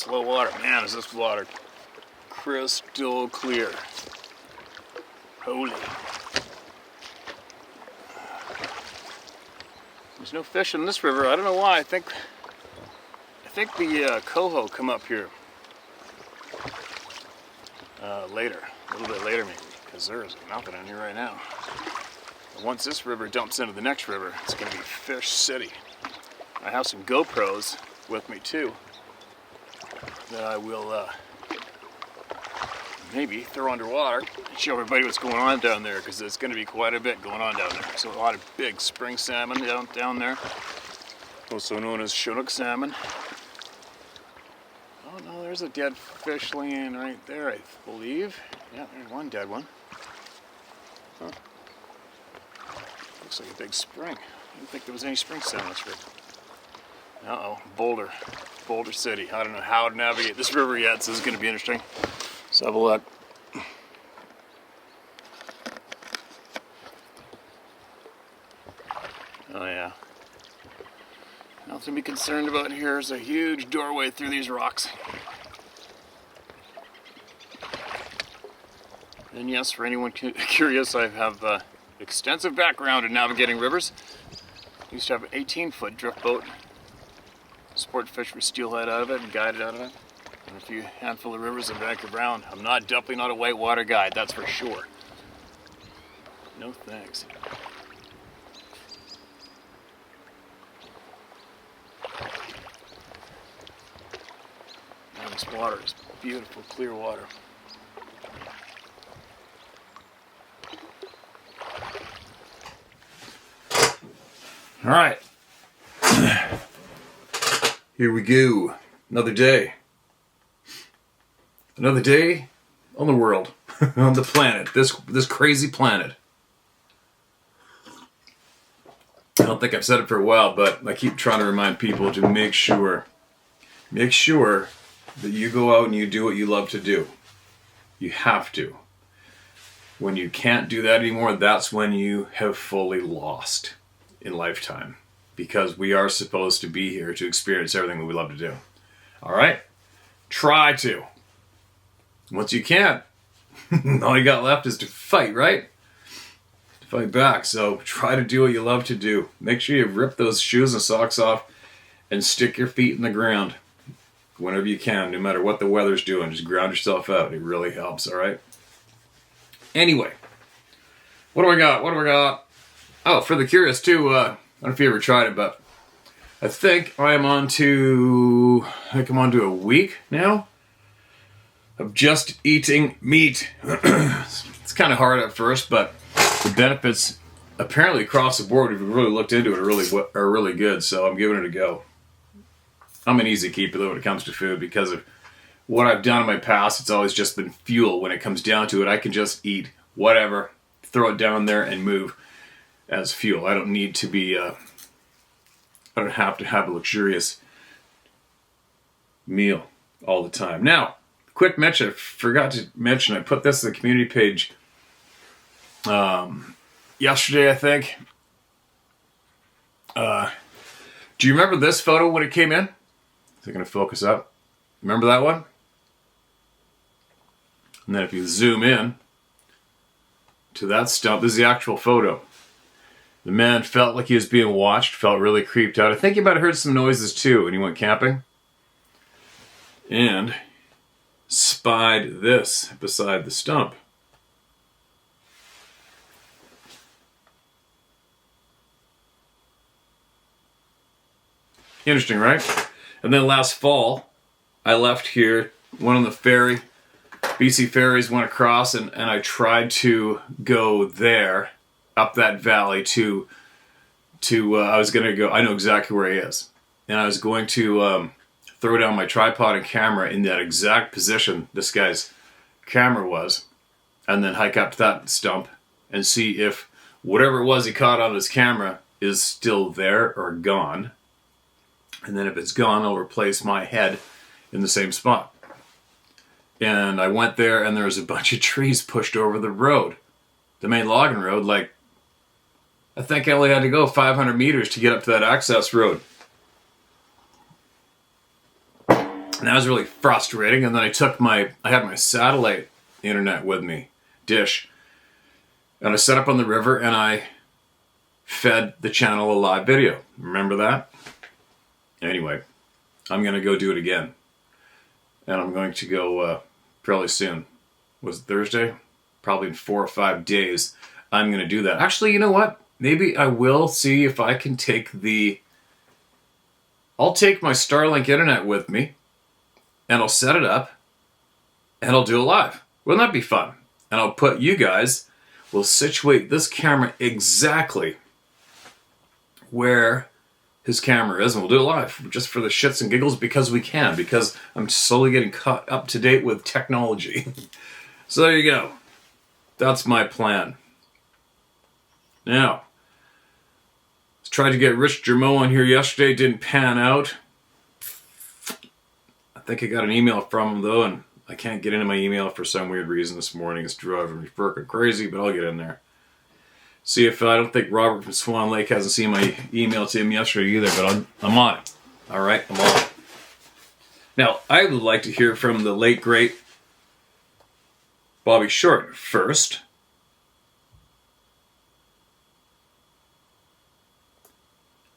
slow water. Man, is this water crystal clear. Holy. There's no fish in this river. I don't know why. I think the coho come up here later, a little bit later maybe, because there's nothing in here right now. And once this river dumps into the next river, it's going to be fish city. I have some GoPros with me too that I will maybe throw underwater and show everybody what's going on down there, because there's going to be quite a bit going on down there. So a lot of big spring salmon down there, also known as Chinook salmon. Oh no, there's a dead fish laying right there, I believe. Yeah, there's one dead one. Huh. Looks like a big spring. I didn't think there was any spring salmon in this river. Uh-oh, Boulder City. I don't know how to navigate this river yet, so this is going to be interesting. Let's have a look. Oh yeah. Nothing to be concerned about here. There's a huge doorway through these rocks. And yes, for anyone curious, I have extensive background in navigating rivers. I used to have an 18-foot drift boat. Sport fish with steelhead out of it and guided out of it. And a few handful of rivers in Vancouver Brown. I'm definitely not a whitewater guide, that's for sure. No thanks. Man, this water is beautiful, clear water. All right. Here we go. Another day. Another day on the world. On the planet. This crazy planet. I don't think I've said it for a while, but I keep trying to remind people to make sure that you go out and you do what you love to do. You have to. When you can't do that anymore, that's when you have fully lost in lifetime. Because we are supposed to be here to experience everything that we love to do. Alright? Try to. Once you can't, all you got left is to fight, right? To fight back. So try to do what you love to do. Make sure you rip those shoes and socks off and stick your feet in the ground whenever you can, no matter what the weather's doing. Just ground yourself out. It really helps, alright? Anyway, what do I got? Oh, for the curious too, I don't know if you ever tried it, but I think I'm on to a week now of just eating meat. It's kind of hard at first, but the benefits apparently across the board, if you really looked into it, are really good. So I'm giving it a go. I'm an easy keeper though when it comes to food, because of what I've done in my past. It's always just been fuel. When it comes down to it, I can just eat whatever, throw it down there, and move as fuel. I don't need to be, I don't have to have a luxurious meal all the time. Now, quick mention, I forgot to mention, I put this in the community page yesterday, I think. Do you remember this photo when it came in? Is it going to focus up? Remember that one? And then if you zoom in to that stump, this is the actual photo. The man felt like he was being watched, felt really creeped out. I think he might have heard some noises too when he went camping. And spied this beside the stump. Interesting, right? And then last fall, I left here, went on the ferry. BC ferries went across, and I tried to go there, up that valley to I was going to go, I know exactly where he is. And I was going to throw down my tripod and camera in that exact position this guy's camera was, and then hike up to that stump and see if whatever it was he caught on his camera is still there or gone. And then if it's gone, I'll replace my head in the same spot. And I went there, and there was a bunch of trees pushed over the road. The main logging road, like, I think I only had to go 500 meters to get up to that access road. And And that was really frustrating. And then I had my satellite internet with me, dish, and I set up on the river and I fed the channel a live video. Remember that? Anyway, I'm going to go do it again. And I'm going to go fairly soon. Was it Thursday? Probably in 4 or 5 days. I'm going to do that. Actually, you know what? Maybe I will see if I can I'll take my Starlink internet with me and I'll set it up and I'll do it live. Wouldn't that be fun? And I'll put we'll situate this camera exactly where his camera is, and we'll do it live just for the shits and giggles because I'm slowly getting caught up to date with technology. So there you go. That's my plan. Now, I tried to get Rich Germeau on here yesterday, didn't pan out. I think I got an email from him though, and I can't get into my email for some weird reason this morning. It's driving me freaking crazy, but I'll get in there. See if I don't think Robert from Swan Lake hasn't seen my email to him yesterday either, but I'm on it. All right, I'm on it. Now, I would like to hear from the late, great Bobby Short first.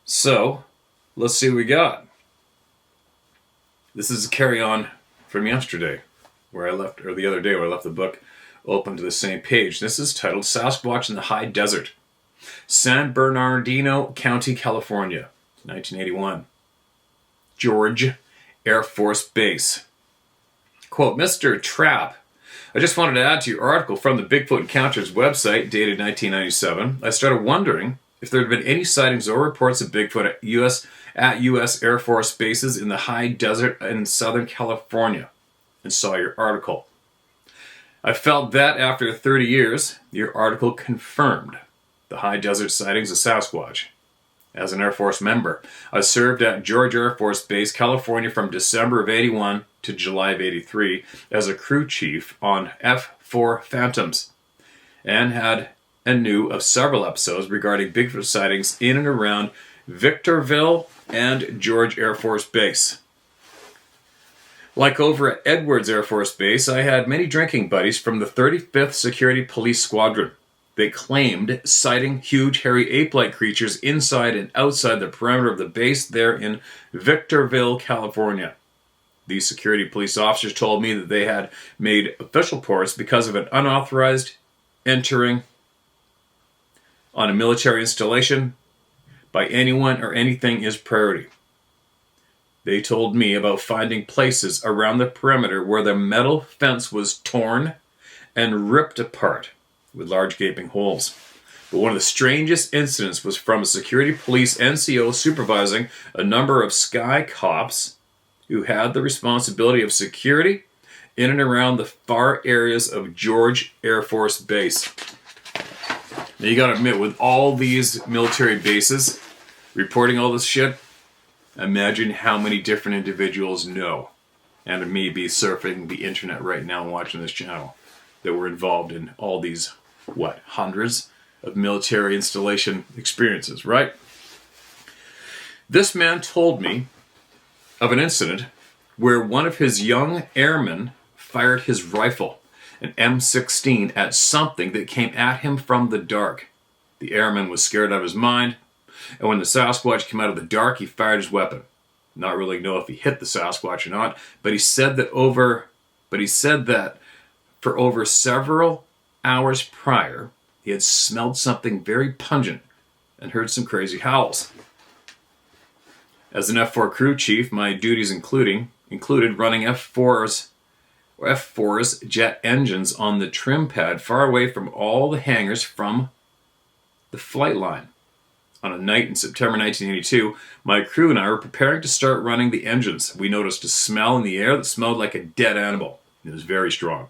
So, let's see what we got. This is a carry-on from yesterday, the other day where I left the book open to the same page. This is titled Sasquatch in the High Desert, San Bernardino County, California, 1981. George Air Force Base. Quote, Mr. Trapp, I just wanted to add to your article from the Bigfoot Encounters website dated 1997. I started wondering if there had been any sightings or reports of Bigfoot at U.S. Air Force bases in the high desert in Southern California, and saw your article. I felt that after 30 years, your article confirmed the high desert sightings of Sasquatch. As an Air Force member, I served at George Air Force Base, California from December of 81 to July of 83 as a crew chief on F-4 Phantoms, and knew of several episodes regarding Bigfoot sightings in and around Victorville and George Air Force Base. Like over at Edwards Air Force Base, I had many drinking buddies from the 35th Security Police Squadron. They claimed sighting huge hairy ape-like creatures inside and outside the perimeter of the base there in Victorville, California. These security police officers told me that they had made official reports because of an unauthorized entering on a military installation by anyone or anything is priority. They told me about finding places around the perimeter where the metal fence was torn and ripped apart with large gaping holes. But one of the strangest incidents was from a security police NCO supervising a number of Sky cops who had the responsibility of security in and around the far areas of George Air Force Base. Now you gotta admit, with all these military bases reporting all this shit, imagine how many different individuals know, and me be surfing the internet right now and watching this channel, that were involved in all these, hundreds of military installation experiences, right? This man told me of an incident where one of his young airmen fired his rifle, an M16, at something that came at him from the dark. The airman was scared out of his mind, and when the Sasquatch came out of the dark, he fired his weapon. Not really know if he hit the Sasquatch or not, but he said that for over several hours prior, he had smelled something very pungent and heard some crazy howls. As an F-4 crew chief, my duties included running F-4's jet engines on the trim pad far away from all the hangars from the flight line. On a night in September 1982, my crew and I were preparing to start running the engines. We noticed a smell in the air that smelled like a dead animal. It was very strong.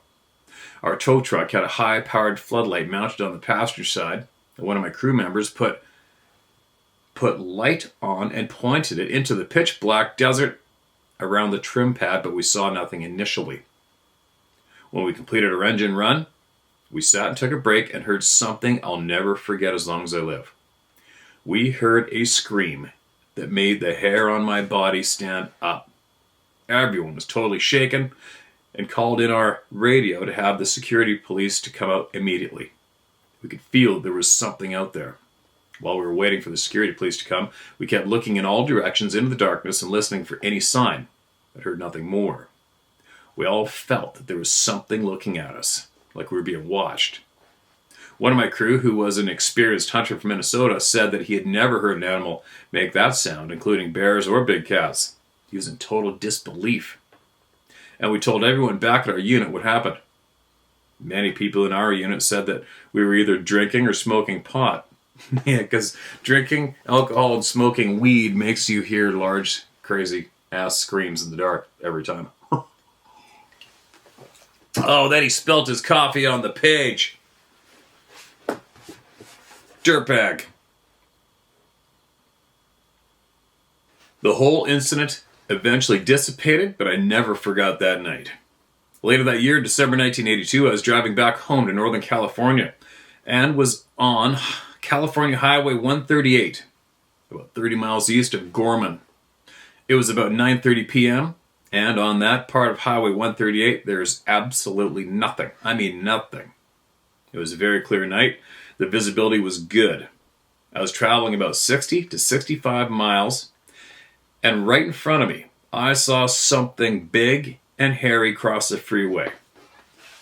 Our tow truck had a high-powered floodlight mounted on the passenger side, and one of my crew members put light on and pointed it into the pitch-black desert around the trim pad, but we saw nothing initially. When we completed our engine run, we sat and took a break and heard something I'll never forget as long as I live. We heard a scream that made the hair on my body stand up. Everyone was totally shaken and called in our radio to have the security police to come out immediately. We could feel there was something out there. While we were waiting for the security police to come, we kept looking in all directions into the darkness and listening for any sign, but heard nothing more. We all felt that there was something looking at us, like we were being watched. One of my crew, who was an experienced hunter from Minnesota, said that he had never heard an animal make that sound, including bears or big cats. He was in total disbelief. And we told everyone back at our unit what happened. Many people in our unit said that we were either drinking or smoking pot. Yeah, because drinking alcohol and smoking weed makes you hear large, crazy ass screams in the dark every time. Oh, then he spilt his coffee on the page. Dirtbag. The whole incident eventually dissipated, but I never forgot that night. Later that year, December 1982, I was driving back home to Northern California and was on California Highway 138, about 30 miles east of Gorman. It was about 9:30 p.m., and on that part of Highway 138, there's absolutely nothing. I mean nothing. It was a very clear night. The visibility was good. I was traveling about 60 to 65 miles, and right in front of me, I saw something big and hairy cross the freeway.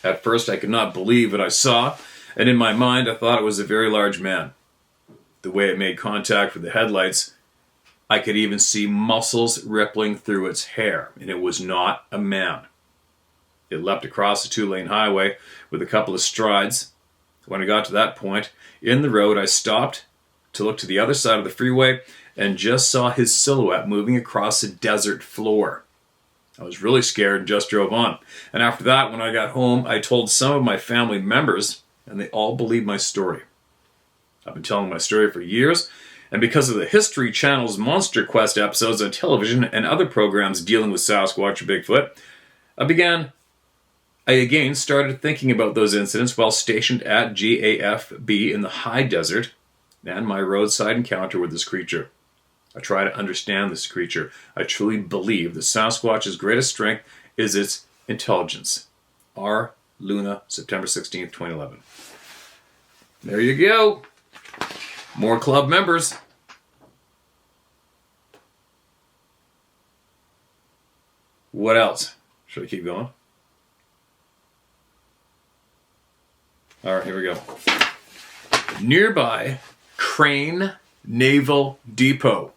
At first, I could not believe what I saw, and in my mind, I thought it was a very large man. The way it made contact with the headlights, I could even see muscles rippling through its hair, and it was not a man. It leapt across the 2-lane highway with a couple of strides. When I got to that point in the road, I stopped to look to the other side of the freeway and just saw his silhouette moving across the desert floor. I was really scared and just drove on. And after that, when I got home, I told some of my family members, and they all believed my story. I've been telling my story for years, and because of the History Channel's Monster Quest episodes on television and other programs dealing with Sasquatch or Bigfoot, I again started thinking about those incidents while stationed at GAFB in the high desert and my roadside encounter with this creature. I try to understand this creature. I truly believe the Sasquatch's greatest strength is its intelligence. R. Luna, September 16th, 2011. There you go. More club members. What else? Should I keep going? All right, here we go. Nearby Crane Naval Depot,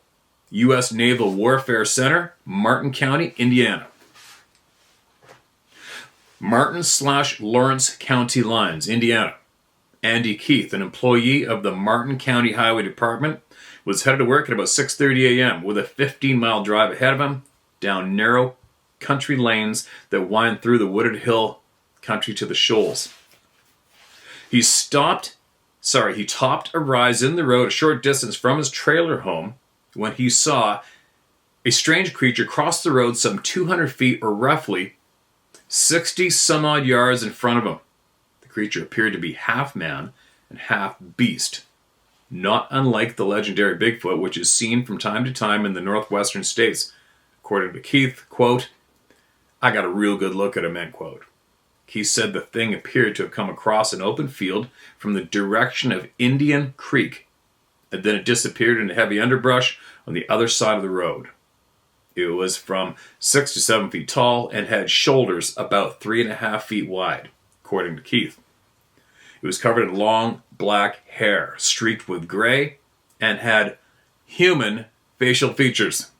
U.S. Naval Warfare Center, Martin County, Indiana. Martin/Lawrence County lines, Indiana. Andy Keith, an employee of the Martin County Highway Department, was headed to work at about 6:30 a.m. with a 15-mile drive ahead of him down narrow country lanes that wind through the wooded hill country to the shoals. He topped a rise in the road a short distance from his trailer home when he saw a strange creature cross the road some 200 feet or roughly 60 some odd yards in front of him. The creature appeared to be half man and half beast, not unlike the legendary Bigfoot, which is seen from time to time in the northwestern states. According to Keith, quote, "I got a real good look at him," end quote. He said the thing appeared to have come across an open field from the direction of Indian Creek, and then it disappeared into heavy underbrush on the other side of the road. It was from 6 to 7 feet tall and had shoulders about 3.5 feet wide, according to Keith. It was covered in long black hair, streaked with gray, and had human facial features.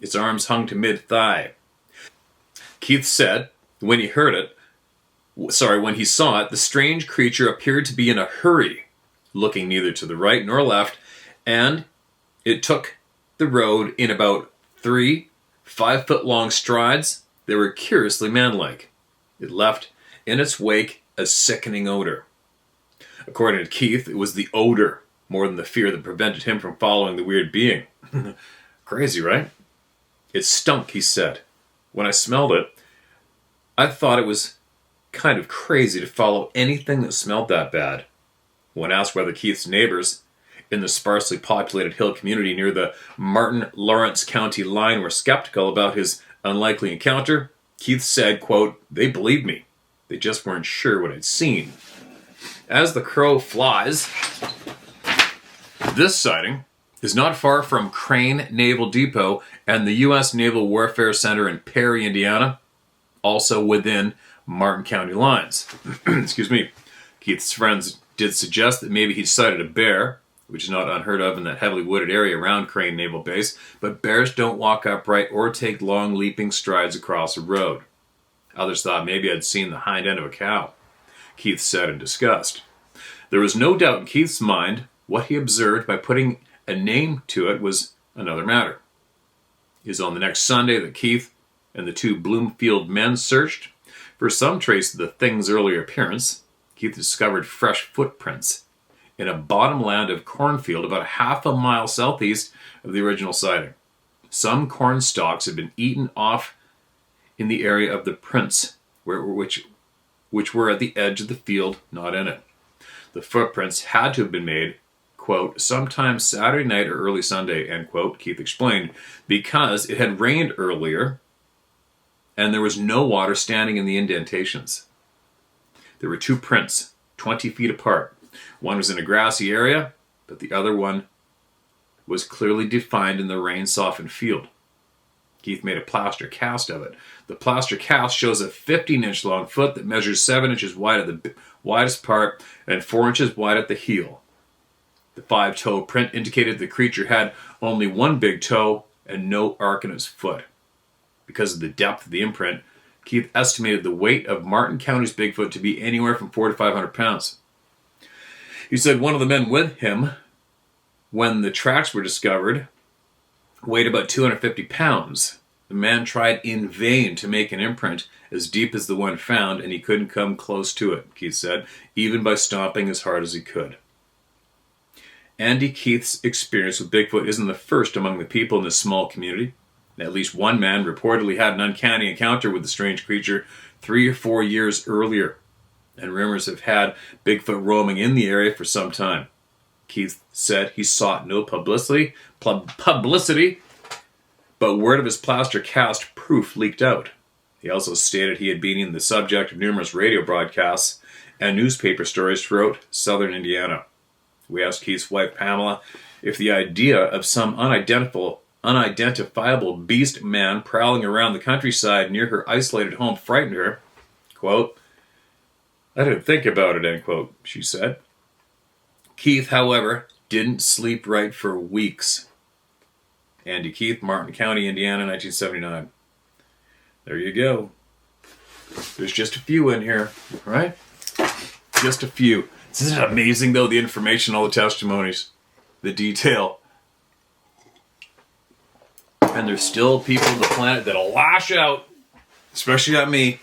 Its arms hung to mid-thigh. Keith said when he saw it, the strange creature appeared to be in a hurry, looking neither to the right nor left, and it took the road in about 3 5-foot-long strides. They were curiously manlike. It left in its wake a sickening odor. According to Keith, it was the odor more than the fear that prevented him from following the weird being. Crazy, right? It stunk, he said. When I smelled it, I thought it was kind of crazy to follow anything that smelled that bad. When asked whether Keith's neighbors in the sparsely populated hill community near the Martin-Lawrence County line were skeptical about his unlikely encounter, Keith said, quote, "They believed me. They just weren't sure what I'd seen." As the crow flies, this sighting is not far from Crane Naval Depot and the U.S. Naval Warfare Center in Perry, Indiana, also within Martin County lines. Excuse me. Keith's friends did suggest that maybe he sighted a bear, which is not unheard of in that heavily wooded area around Crane Naval Base, but bears don't walk upright or take long leaping strides across a road. Others thought maybe I'd seen the hind end of a cow, Keith said in disgust. There was no doubt in Keith's mind what he observed by putting a name to it was another matter. It was on the next Sunday that Keith and the two Bloomfield men searched for some trace of the thing's earlier appearance. Keith discovered fresh footprints in a bottomland of cornfield about half a mile southeast of the original sighting. Some corn stalks had been eaten off in the area of the prints, which were at the edge of the field, not in it. The footprints had to have been made, quote, sometime Saturday night or early Sunday, end quote, Keith explained, because it had rained earlier and there was no water standing in the indentations. There were two prints, 20 feet apart. One was in a grassy area, but the other one was clearly defined in the rain-softened field. Keith made a plaster cast of it. The plaster cast shows a 15-inch long foot that measures 7 inches wide at the widest part and 4 inches wide at the heel. The 5-toe print indicated the creature had only one big toe and no arc in its foot. Because of the depth of the imprint, Keith estimated the weight of Martin County's Bigfoot to be anywhere from 400 to 500 pounds. He said one of the men with him, when the tracks were discovered, weighed about 250 pounds. The man tried in vain to make an imprint as deep as the one found, and he couldn't come close to it, Keith said, even by stomping as hard as he could. Andy Keith's experience with Bigfoot isn't the first among the people in this small community. At least one man reportedly had an uncanny encounter with the strange creature 3 or 4 years earlier, and rumors have had Bigfoot roaming in the area for some time. Keith said he sought no publicity, but word of his plaster cast proof leaked out. He also stated he had been the subject of numerous radio broadcasts and newspaper stories throughout southern Indiana. We asked Keith's wife Pamela if the idea of some unidentifiable beast man prowling around the countryside near her isolated home frightened her. Quote, "I didn't think about it," end quote, she said. Keith, however, didn't sleep right for weeks. Andy Keith, Martin County, Indiana, 1979. There you go. There's just a few in here, right? Just a few. Isn't it amazing, though, the information, all the testimonies, the detail? And there's still people on the planet that'll lash out, especially at me,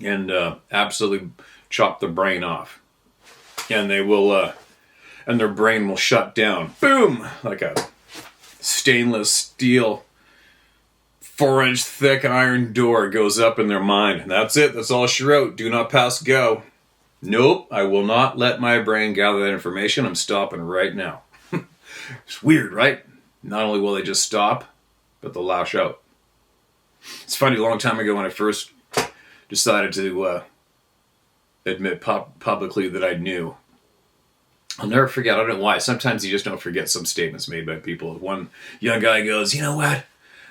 and absolutely chop the brain off. And they will, and their brain will shut down. Boom! Like a stainless steel 4-inch thick iron door goes up in their mind. And that's it. That's all she wrote. Do not pass go. Nope, I will not let my brain gather that information. I'm stopping right now. It's weird, right? Not only will they just stop, but they'll lash out. It's funny, a long time ago when I first decided to admit publicly that I knew. I'll never forget, I don't know why, sometimes you just don't forget some statements made by people. One young guy goes, "You know what?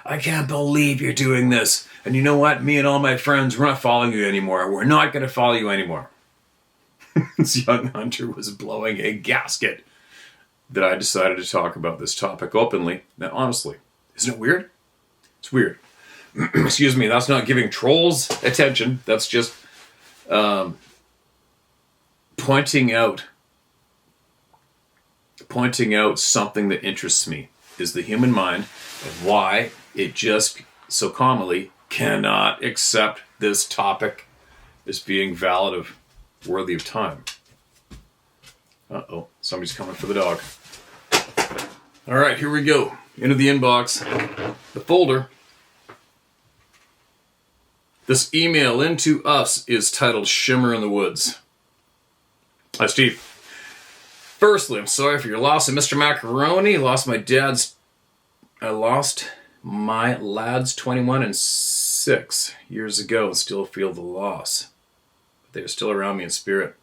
I can't believe you're doing this. And you know what? Me and all my friends, we're not following you anymore. We're not going to follow you anymore." This young hunter was blowing a gasket that I decided to talk about this topic openly. Now, honestly, isn't it weird? It's weird. Excuse me, that's not giving trolls attention. That's just pointing out something that interests me, is the human mind and why it just so commonly cannot accept this topic as being valid of worthy of time. Uh-oh, somebody's coming for the dog. All right, here we go. Into the inbox, the folder. This email into us is titled Shimmer in the Woods. Hi, Steve. Firstly, I'm sorry for your loss of Mr. Macaroni. I lost My lad's 21 and 6 years ago and still feel the loss. But they are still around me in spirit.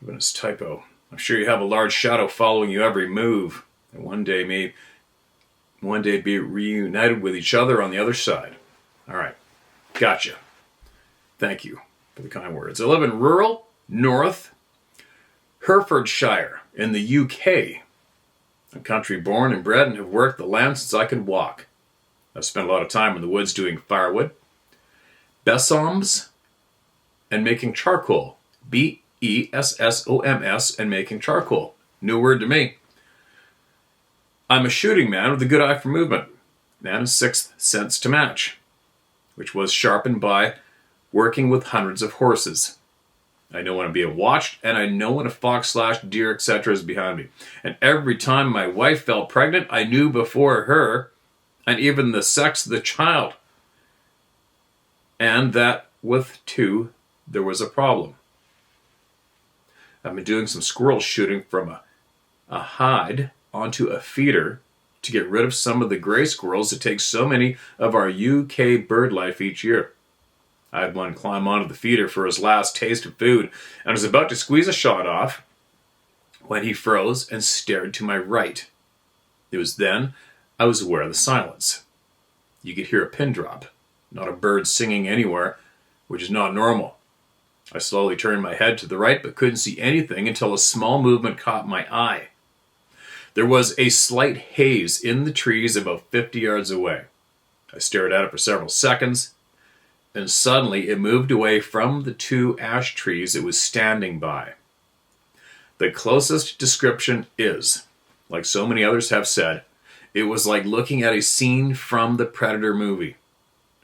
I've been a typo. I'm sure you have a large shadow following you every move. And one day be reunited with each other on the other side. All right. Gotcha. Thank you for the kind words. I live in rural North Herefordshire in the UK. I'm country born and bred and have worked the land since I can walk. I've spent a lot of time in the woods doing firewood, besoms, and making charcoal. Bessoms and making charcoal. New word to me. I'm a shooting man with a good eye for movement and a sixth sense to match, which was sharpened by working with hundreds of horses. I know when I'm being watched, and I know when a fox/deer, etc. is behind me. And every time my wife fell pregnant, I knew before her, and even the sex of the child. And that with two, there was a problem. I've been doing some squirrel shooting from a hide onto a feeder to get rid of some of the gray squirrels that take so many of our UK bird life each year. I had one climb onto the feeder for his last taste of food and was about to squeeze a shot off when he froze and stared to my right. It was then I was aware of the silence. You could hear a pin drop, not a bird singing anywhere, which is not normal. I slowly turned my head to the right but couldn't see anything until a small movement caught my eye. There was a slight haze in the trees about 50 yards away. I stared at it for several seconds, and suddenly it moved away from the two ash trees it was standing by. The closest description is, like so many others have said, it was like looking at a scene from the Predator movie.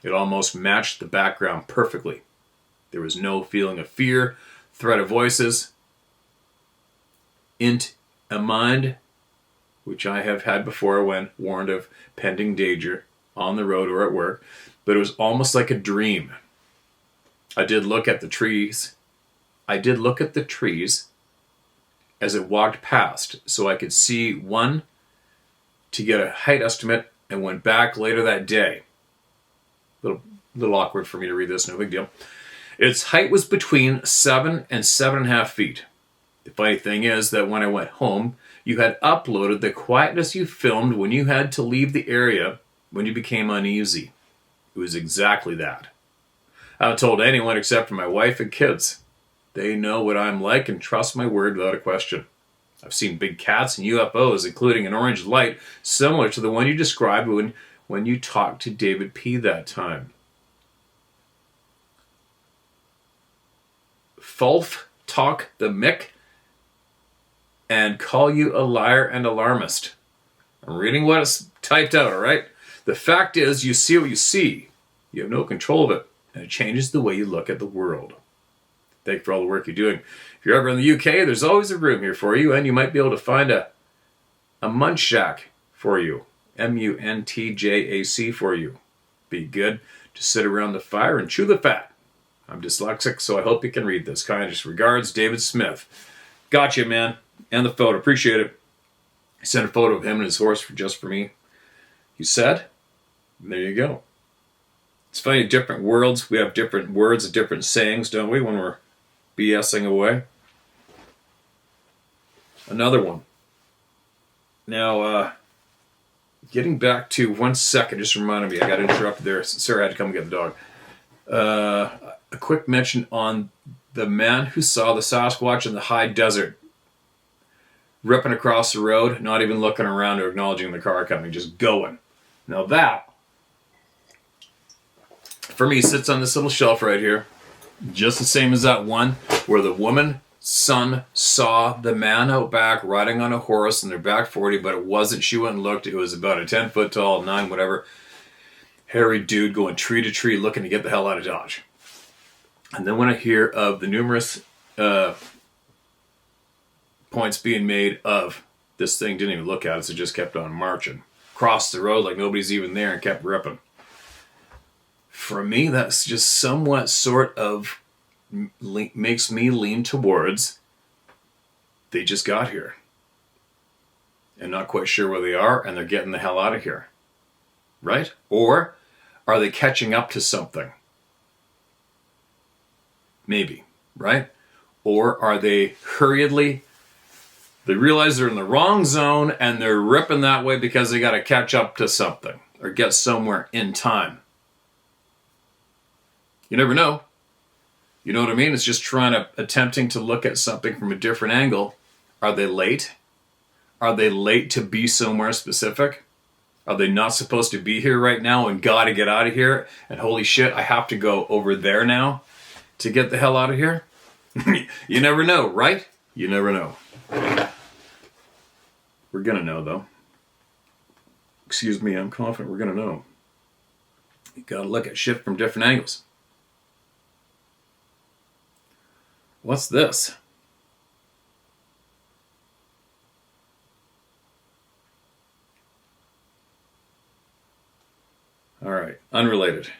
It almost matched the background perfectly. There was no feeling of fear, threat of voices, a mind, which I have had before when warned of pending danger on the road or at work, but it was almost like a dream. I did look at the trees as it walked past, so I could see one to get a height estimate and went back later that day. Little awkward for me to read this, no big deal. Its height was between 7 and 7.5 feet. The funny thing is that when I went home, you had uploaded the quietness you filmed when you had to leave the area when you became uneasy. It was exactly that. I haven't told anyone except for my wife and kids. They know what I'm like and trust my word without a question. I've seen big cats and UFOs, including an orange light similar to the one you described when you talked to David P. that time. Fulf talk the Mick and call you a liar and alarmist. I'm reading what is typed out, all right? The fact is, you see what you see. You have no control of it, and it changes the way you look at the world. Thank you for all the work you're doing. If you're ever in the UK, there's always a room here for you, and you might be able to find a munch shack for you. Muntjac for you. Be good to sit around the fire and chew the fat. I'm dyslexic, so I hope you can read this. Kindest regards, David Smith. Gotcha, man. And the photo. Appreciate it. I sent a photo of him and his horse just for me. You said? There you go. It's funny, different worlds. We have different words and different sayings, don't we, when we're BSing away? Another one. Now, getting back to 1 second, just reminded me, I got interrupted there. Sarah had to come get the dog. A quick mention on the man who saw the Sasquatch in the high desert, ripping across the road, not even looking around or acknowledging the car coming, just going. Now that, for me, sits on this little shelf right here, just the same as that one where the woman's son saw the man out back riding on a horse in their back 40, but it wasn't. She went and looked. It was about a 10 foot tall, 9, whatever, hairy dude going tree to tree looking to get the hell out of Dodge. And then when I hear of the numerous points being made of this thing didn't even look at us, it just kept on marching. Crossed the road like nobody's even there and kept ripping. For me, that's just somewhat sort of makes me lean towards they just got here. And not quite sure where they are, and they're getting the hell out of here. right? Or are they catching up to something? Maybe, right? Or are they hurriedly, they realize they're in the wrong zone and they're ripping that way because they got to catch up to something or get somewhere in time. You never know. You know what I mean? It's just attempting to look at something from a different angle. Are they late? Are they late to be somewhere specific? Are they not supposed to be here right now and gotta get out of here? And holy shit, I have to go over there now to get the hell out of here? You never know, right? You never know. We're gonna know, though. Excuse me, I'm confident we're gonna know. You gotta look at shit from different angles. What's this? All right, unrelated.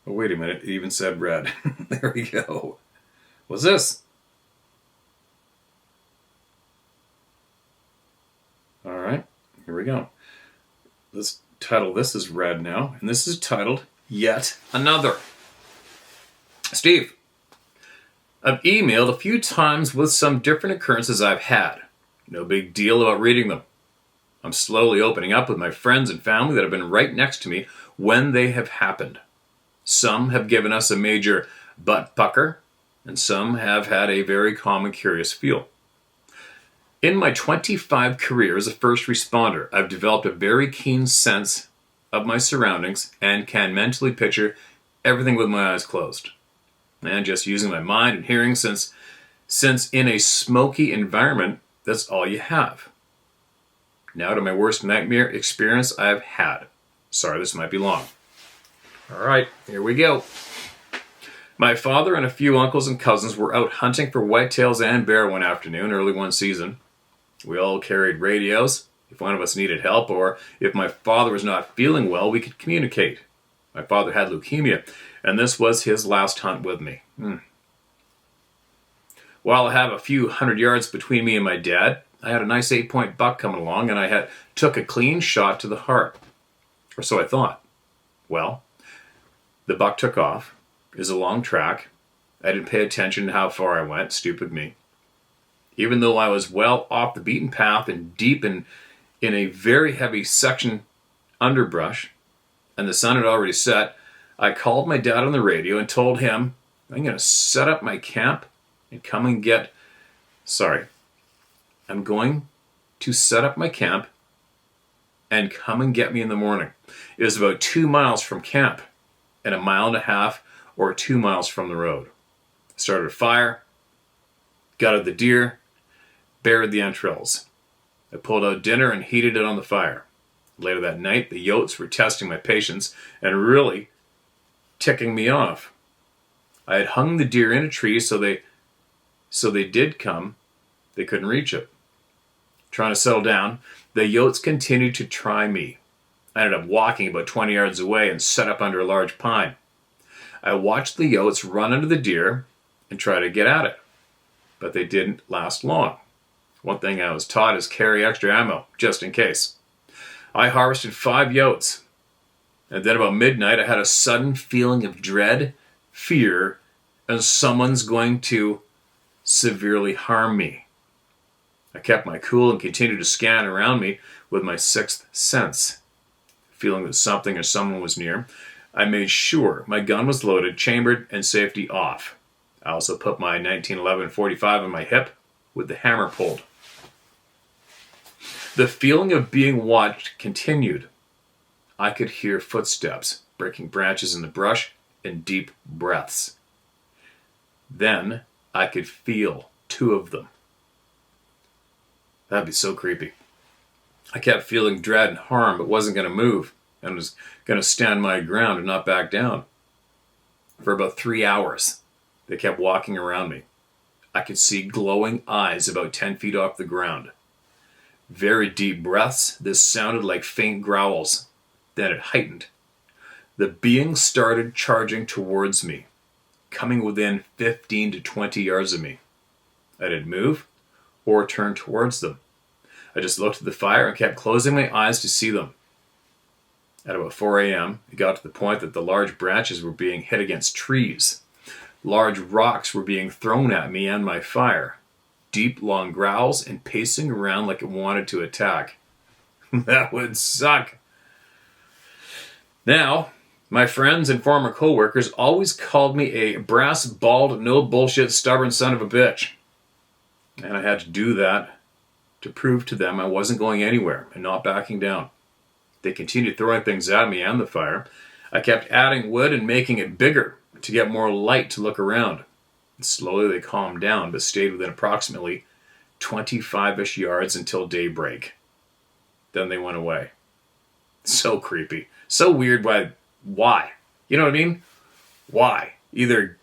Oh, wait a minute, it even said red. There we go. What's this? All right, here we go. Let's title this as red now, and this is titled Yet Another. Steve, I've emailed a few times with some different occurrences I've had. No big deal about reading them. I'm slowly opening up with my friends and family that have been right next to me when they have happened. Some have given us a major butt pucker, and some have had a very calm and curious feel. In my 25 career as a first responder, I've developed a very keen sense of my surroundings and can mentally picture everything with my eyes closed. And just using my mind and hearing, since in a smoky environment, that's all you have. Now to my worst nightmare experience I've had. Sorry, this might be long. All right, here we go. My father and a few uncles and cousins were out hunting for whitetails and bear one afternoon, early one season. We all carried radios. If one of us needed help, or if my father was not feeling well, we could communicate. My father had leukemia, and this was his last hunt with me. While I have a few 100 yards between me and my dad, I had a nice 8-point buck coming along, and I took a clean shot to the heart. Or so I thought. Well, the buck took off. It was a long track. I didn't pay attention to how far I went. Stupid me. Even though I was well off the beaten path and deep in a very heavy section underbrush, and the sun had already set, I called my dad on the radio and told him I'm going to set up my camp and come and get... I'm going to set up my camp and come and get me in the morning. It was about 2 miles from camp and 1.5 miles or 2 miles from the road. I started a fire, gutted the deer, buried the entrails. I pulled out dinner and heated it on the fire. Later that night, the yotes were testing my patience and really ticking me off. I had hung the deer in a tree so they did come. They couldn't reach it. Trying to settle down, the yotes continued to try me. I ended up walking about 20 yards away and set up under a large pine. I watched the yotes run under the deer and try to get at it, but they didn't last long. One thing I was taught is carry extra ammo, just in case. I harvested 5 yotes, and then about midnight I had a sudden feeling of dread, fear, and someone's going to severely harm me. I kept my cool and continued to scan around me with my sixth sense. Feeling that something or someone was near, I made sure my gun was loaded, chambered, and safety off. I also put my 1911 45 on my hip with the hammer pulled. The feeling of being watched continued. I could hear footsteps, breaking branches in the brush, and deep breaths. Then I could feel 2 of them. That'd be so creepy. I kept feeling dread and harm, but wasn't going to move, and was going to stand my ground and not back down. For about 3 hours, they kept walking around me. I could see glowing eyes about 10 feet off the ground. Very deep breaths. This sounded like faint growls. Then it heightened. The being started charging towards me, coming within 15 to 20 yards of me. I didn't move or turn towards them. I just looked at the fire and kept closing my eyes to see them. At about 4 a.m., it got to the point that the large branches were being hit against trees. Large rocks were being thrown at me and my fire. Deep, long growls and pacing around like it wanted to attack. That would suck. Now, my friends and former co-workers always called me a brass, bald, no bullshit, stubborn son of a bitch. And I had to do that to prove to them I wasn't going anywhere and not backing down. They continued throwing things at me and the fire. I kept adding wood and making it bigger to get more light to look around. And slowly they calmed down, but stayed within approximately 25-ish yards until daybreak. Then they went away. So creepy. So weird. Why? You know what I mean? Why? Either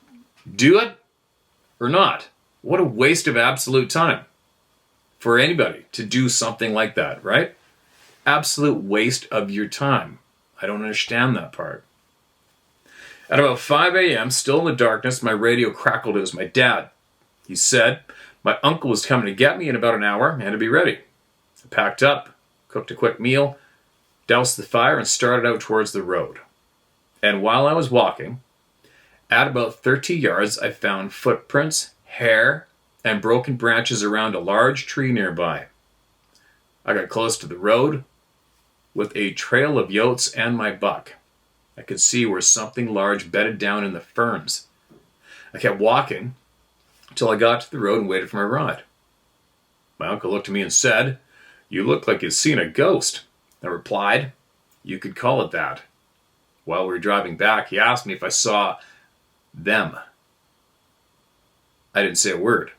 do it or not. What a waste of absolute time for anybody to do something like that, right? Absolute waste of your time. I don't understand that part. At about 5 a.m., still in the darkness, my radio crackled. It was my dad. He said my uncle was coming to get me in about an hour and to be ready. I packed up, cooked a quick meal, doused the fire, and started out towards the road. And while I was walking, at about 30 yards, I found footprints, hair, and broken branches around a large tree nearby. I got close to the road with a trail of yotes and my buck. I could see where something large bedded down in the ferns. I kept walking until I got to the road and waited for my ride. My uncle looked at me and said, "You look like you've seen a ghost." I replied, "You could call it that." While we were driving back, he asked me if I saw them. I didn't say a word.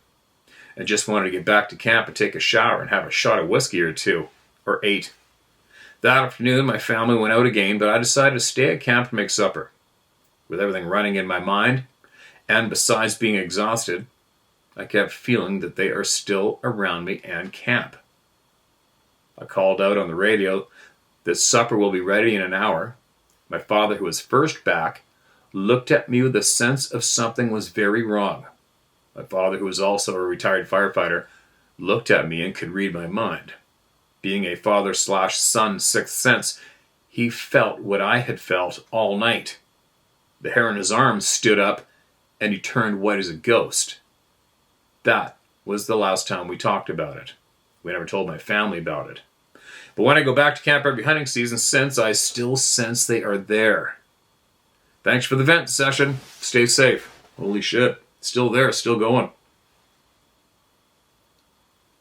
I just wanted to get back to camp and take a shower and have a shot of whiskey or two, or 8. That afternoon, my family went out again, but I decided to stay at camp to make supper. With everything running in my mind, and besides being exhausted, I kept feeling that they are still around me and camp. I called out on the radio that supper will be ready in an hour. My father, who was first back, looked at me with a sense of something was very wrong. My father, who was also a retired firefighter, looked at me and could read my mind. Being a father/son sixth sense, he felt what I had felt all night. The hair on his arms stood up, and he turned white as a ghost. That was the last time we talked about it. We never told my family about it. But when I go back to camp every hunting season since, I still sense they are there. Thanks for the vent session. Stay safe. Holy shit. Still there, still going.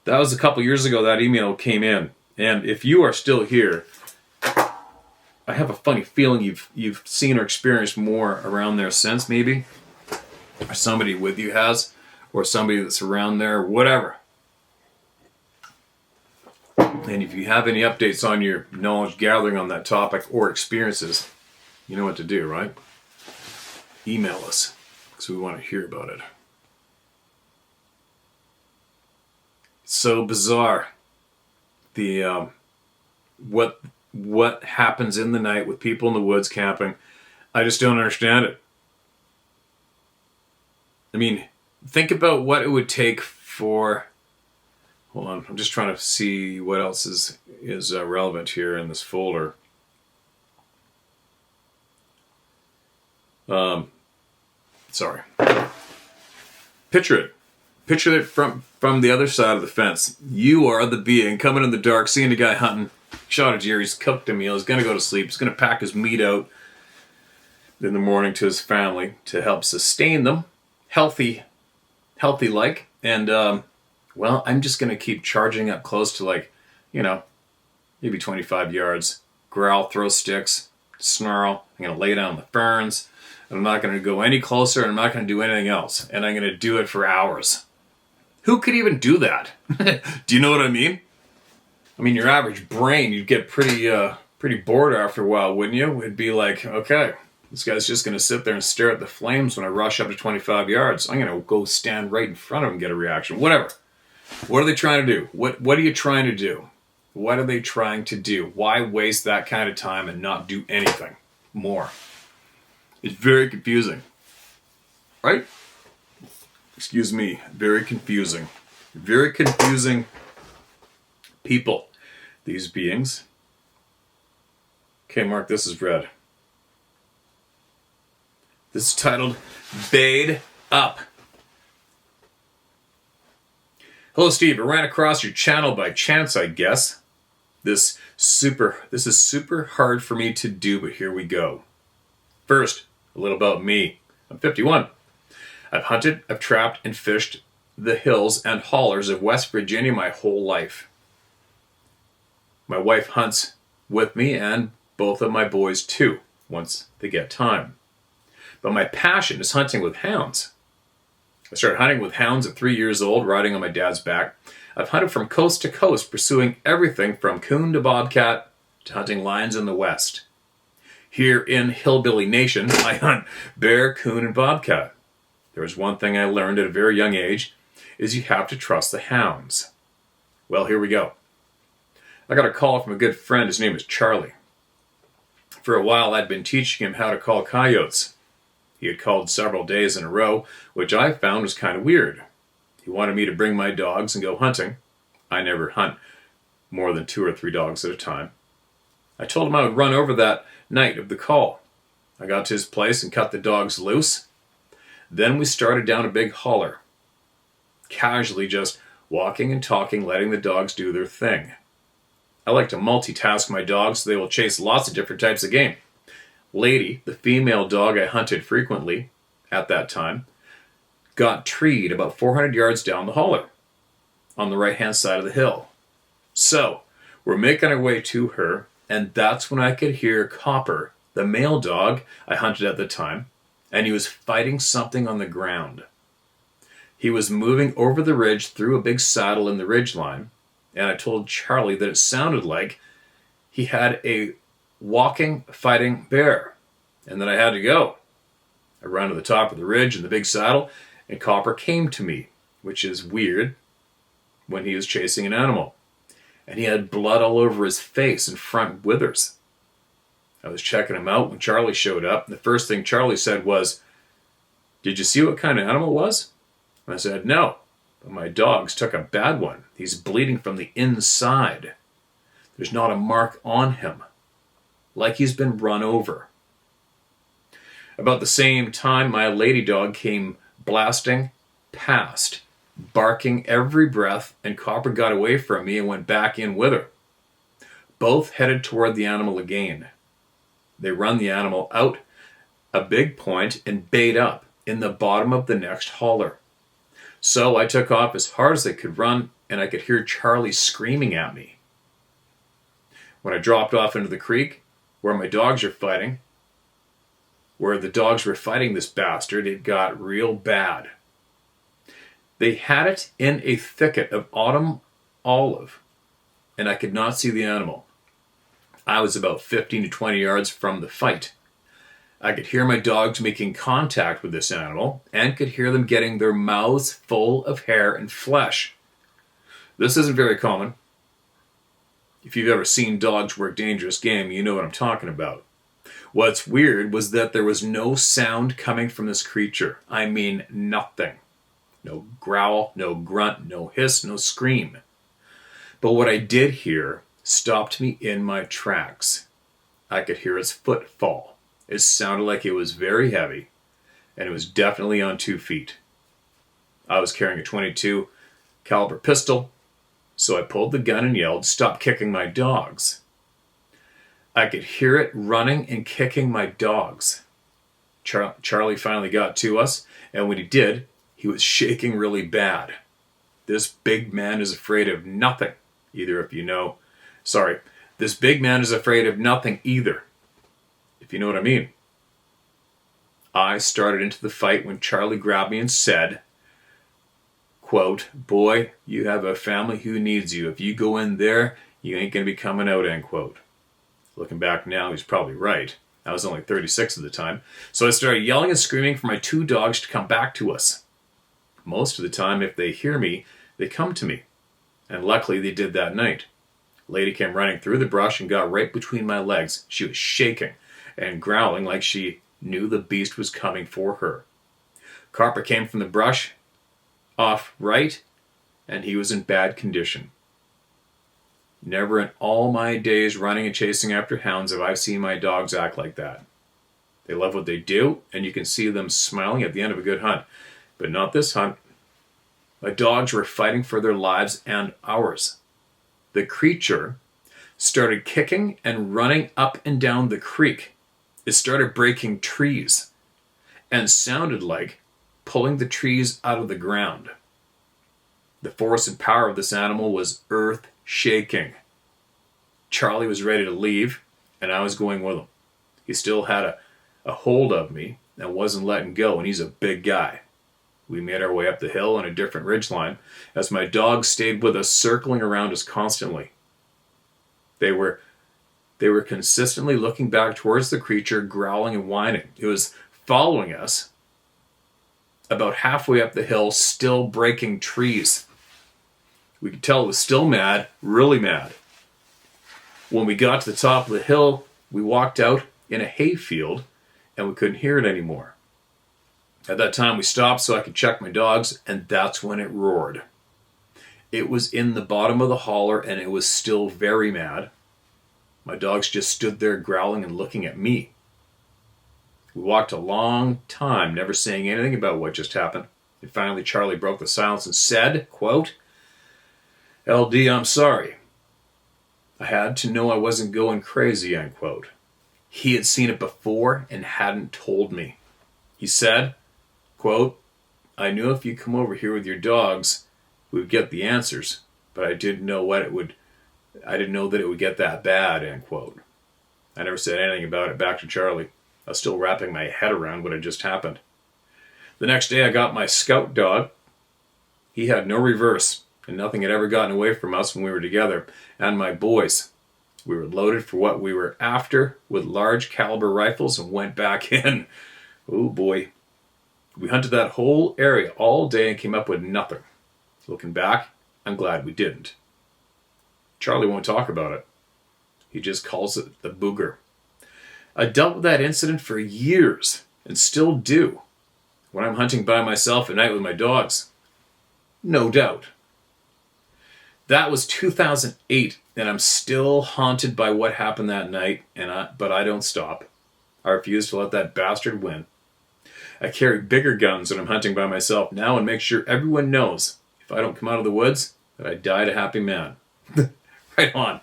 That was a couple years ago that email came in. And if you are still here, I have a funny feeling you've seen or experienced more around there since, maybe. Or somebody with you has. Or somebody that's around there, whatever. And if you have any updates on your knowledge gathering on that topic or experiences, you know what to do, right? Email us, because we want to hear about it. It's so bizarre. The what happens in the night with people in the woods camping, I just don't understand it. I mean, think about what it would take for... Hold on, I'm just trying to see what else is relevant here in this folder. Sorry. Picture it. Picture it from the other side of the fence. You are the being coming in the dark, seeing a guy hunting, shot a deer, he's cooked a meal, he's going to go to sleep, he's going to pack his meat out in the morning to his family to help sustain them, healthy like, and well, I'm just going to keep charging up close to maybe 25 yards, growl, throw sticks, snarl, I'm going to lay down in the ferns, and I'm not going to go any closer, and I'm not going to do anything else, and I'm going to do it for hours. Who could even do that? Do you know what I mean? I mean, your average brain, you'd get pretty bored after a while, wouldn't you? It'd be like, okay, this guy's just going to sit there and stare at the flames when I rush up to 25 yards. I'm going to go stand right in front of him and get a reaction. Whatever. What are they trying to do? What are you trying to do? What are they trying to do? Why waste that kind of time and not do anything more? It's very confusing. Right? Excuse me. Very confusing. Very confusing people. These beings Okay, Mark, this is red. This is titled Bayed Up. Hello, Steve. I ran across your channel by chance, I guess. This is super hard for me to do, but here we go. First, a little about me. I'm 51. I've hunted, I've trapped, and fished the hills and hollers of West Virginia my whole life. My wife hunts with me, and both of my boys too, once they get time. But my passion is hunting with hounds. I started hunting with hounds at 3 years old, riding on my dad's back. I've hunted from coast to coast, pursuing everything from coon to bobcat to hunting lions in the West. Here in Hillbilly Nation, I hunt bear, coon, and bobcat. There was one thing I learned at a very young age, is you have to trust the hounds. Well, here we go. I got a call from a good friend. His name is Charlie. For a while, I'd been teaching him how to call coyotes. He had called several days in a row, which I found was kind of weird. He wanted me to bring my dogs and go hunting. I never hunt more than 2 or 3 dogs at a time. I told him I would run over that night of the call. I got to his place and cut the dogs loose. Then we started down a big holler, casually just walking and talking, letting the dogs do their thing. I like to multitask my dogs so they will chase lots of different types of game. Lady, the female dog I hunted frequently at that time, got treed about 400 yards down the holler on the right-hand side of the hill. So, we're making our way to her, and that's when I could hear Copper, the male dog I hunted at the time, and he was fighting something on the ground. He was moving over the ridge through a big saddle in the ridge line, and I told Charlie that it sounded like he had a walking, fighting bear, and that I had to go. I ran to the top of the ridge in the big saddle, and Copper came to me, which is weird when he was chasing an animal. And he had blood all over his face and front withers. I was checking him out when Charlie showed up, and the first thing Charlie said was, "Did you see what kind of animal it was?" And I said, "No, but my dogs took a bad one. He's bleeding from the inside. There's not a mark on him, like he's been run over." About the same time, my lady dog came blasting past, barking every breath, and Copper got away from me and went back in with her. Both headed toward the animal again. They run the animal out a big point and bayed up in the bottom of the next holler. So I took off as hard as I could run, and I could hear Charlie screaming at me. When I dropped off into the creek, where my dogs are fighting, where the dogs were fighting this bastard, it got real bad. They had it in a thicket of autumn olive, and I could not see the animal. I was about 15 to 20 yards from the fight. I could hear my dogs making contact with this animal, and could hear them getting their mouths full of hair and flesh. This isn't very common. If you've ever seen dogs work dangerous game, you know what I'm talking about. What's weird was that there was no sound coming from this creature. I mean, nothing. No growl, no grunt, no hiss, no scream. But what I did hear stopped me in my tracks. I could hear its foot fall. It sounded like it was very heavy, and it was definitely on 2 feet. I was carrying a .22 caliber pistol, so I pulled the gun and yelled, "Stop kicking my dogs." I could hear it running and kicking my dogs. Charlie finally got to us, and when he did, he was shaking really bad. This big man is afraid of nothing, this big man is afraid of nothing either, if you know what I mean. I started into the fight when Charlie grabbed me and said, quote, "Boy, you have a family who needs you. If you go in there, you ain't going to be coming out," end quote. Looking back now, he's probably right. I was only 36 at the time. So I started yelling and screaming for my 2 dogs to come back to us. Most of the time, if they hear me, they come to me. And luckily, they did that night. Lady came running through the brush and got right between my legs. She was shaking and growling like she knew the beast was coming for her. Copper came from the brush off right, and he was in bad condition. Never in all my days running and chasing after hounds have I seen my dogs act like that. They love what they do, and you can see them smiling at the end of a good hunt. But not this hunt. My dogs were fighting for their lives and ours. The creature started kicking and running up and down the creek. It started breaking trees and sounded like pulling the trees out of the ground. The force and power of this animal was earth-shaking. Charlie was ready to leave, and I was going with him. He still had a hold of me and wasn't letting go, and he's a big guy. We made our way up the hill on a different ridgeline as my dogs stayed with us, circling around us constantly. They were consistently looking back towards the creature, growling and whining. It was following us about halfway up the hill, still breaking trees. We could tell it was still mad, really mad. When we got to the top of the hill, we walked out in a hayfield and we couldn't hear it anymore. At that time, we stopped so I could check my dogs, and that's when it roared. It was in the bottom of the holler, and it was still very mad. My dogs just stood there growling and looking at me. We walked a long time, never saying anything about what just happened. And finally, Charlie broke the silence and said, quote, "LD, I'm sorry. I had to know I wasn't going crazy," end quote. He had seen it before and hadn't told me. He said, quote, "I knew if you come over here with your dogs, we would get the answers, but I didn't know that it would get that bad," end quote. I never said anything about it back to Charlie. I was still wrapping my head around what had just happened. The next day I got my scout dog. He had no reverse, and nothing had ever gotten away from us when we were together. And my boys. We were loaded for what we were after with large caliber rifles and went back in. Oh boy. We hunted that whole area all day and came up with nothing. Looking back, I'm glad we didn't. Charlie won't talk about it. He just calls it the booger. I dealt with that incident for years and still do when I'm hunting by myself at night with my dogs. No doubt. That was 2008, and I'm still haunted by what happened that night, but I don't stop. I refuse to let that bastard win. I carry bigger guns when I'm hunting by myself now and make sure everyone knows if I don't come out of the woods that I died a happy man. Right on.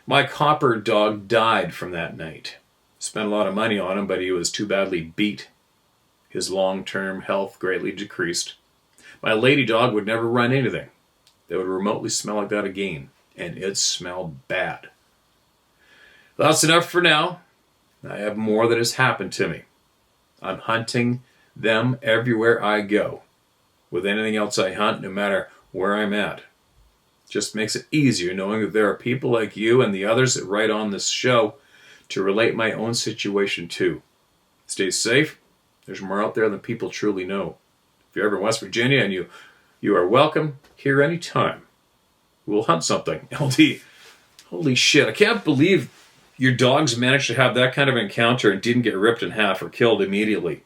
My copper dog died from that night. Spent a lot of money on him, but he was too badly beat. His long-term health greatly decreased. My lady dog would never run anything that would remotely smell like that again, and it smelled bad. That's enough for now. I have more that has happened to me. I'm hunting them everywhere I go. With anything else I hunt, no matter where I'm at. Just makes it easier knowing that there are people like you and the others that write on this show to relate my own situation to. Stay safe. There's more out there than people truly know. If you're ever in West Virginia and you are welcome here anytime. We'll hunt something. LD. Holy shit, I can't believe your dogs managed to have that kind of encounter and didn't get ripped in half or killed immediately.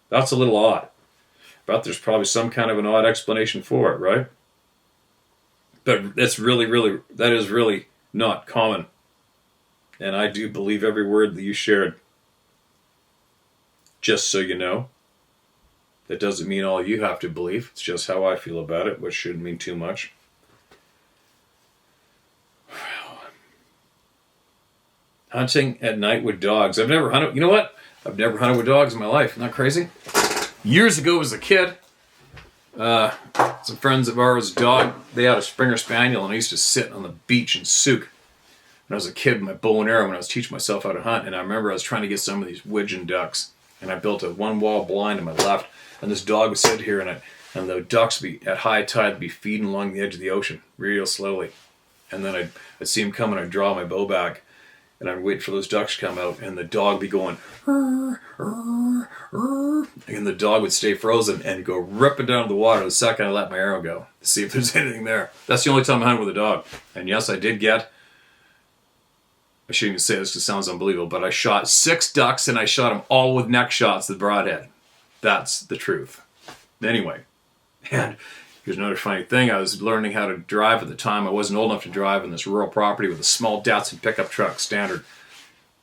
That's a little odd. But there's probably some kind of an odd explanation for it, right? But that is really not common. And I do believe every word that you shared. Just so you know. That doesn't mean all you have to believe. It's just how I feel about it, which shouldn't mean too much. Hunting at night with dogs. I've never hunted. You know what? I've never hunted with dogs in my life. Isn't that crazy? Years ago as a kid, some friends of ours' dog, they had a Springer Spaniel, and I used to sit on the beach in Souk when I was a kid with my bow and arrow when I was teaching myself how to hunt. And I remember I was trying to get some of these widgeon ducks, and I built a one-wall blind to my left, and this dog would sit here in it, and the ducks at high tide be feeding along the edge of the ocean real slowly. And then I'd see him come, and I'd draw my bow back, and I'd wait for those ducks to come out, and the dog would be going, "Rrr, rrr, rrr," and the dog would stay frozen and go ripping down the water the second I let my arrow go to see if there's anything there. That's the only time I hunted with a dog. And yes, I did get, I shouldn't even say this because it sounds unbelievable, but I shot 6 ducks, and I shot them all with neck shots, the broadhead. That's the truth. Anyway, and Here's another funny thing. I was learning how to drive at the time. I wasn't old enough to drive in this rural property with a small Datsun pickup truck, standard.